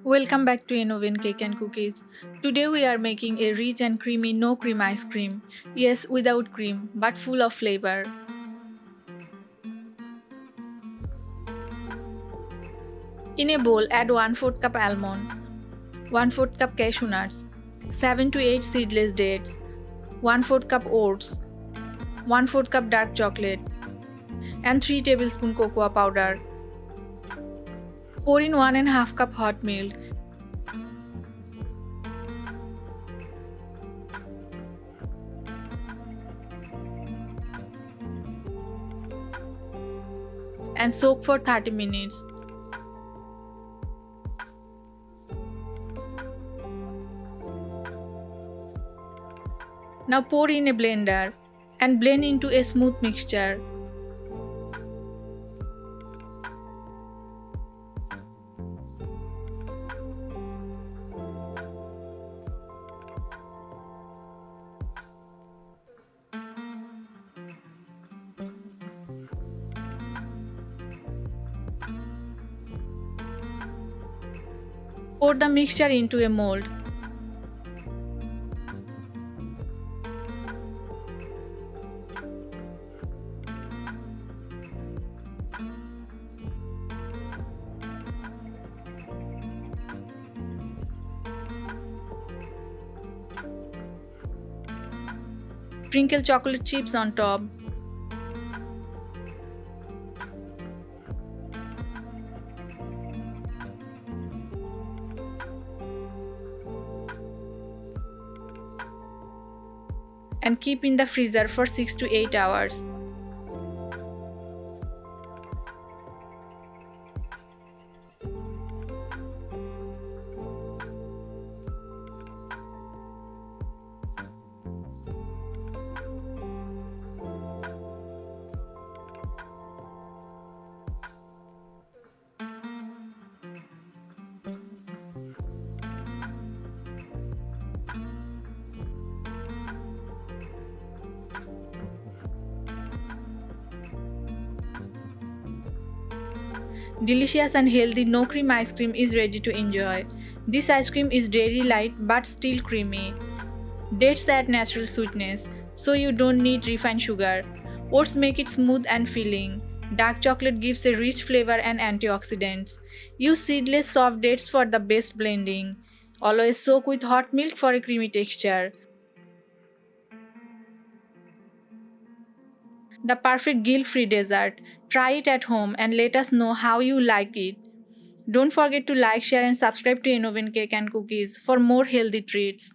Welcome back to Innovin Cake and Cookies. Today we are making a rich and creamy no cream ice cream. Yes, without cream, but full of flavor. In a bowl, add 1/4 cup almond, 1/4 cup cashew nuts, 7 to 8 seedless dates, 1/4 cup oats, 1/4 cup dark chocolate, and 3 tablespoon cocoa powder. Pour in 1.5 cup hot milk. And soak for 30 minutes. Now pour in a blender and blend into a smooth mixture. Pour the mixture into a mold. Sprinkle chocolate chips on top. And keep in the freezer for 6 to 8 hours. Delicious and healthy no cream ice cream is ready to enjoy. This ice cream is dairy light but still creamy. Dates add natural sweetness, so you don't need refined sugar. Oats make it smooth and filling. Dark chocolate gives a rich flavor and antioxidants. Use seedless soft dates for the best blending. Always soak with hot milk for a creamy texture. The perfect guilt-free dessert. Try it at home and let us know how you like it. Don't forget to like, share and subscribe to Innovin Cake and Cookies for more healthy treats.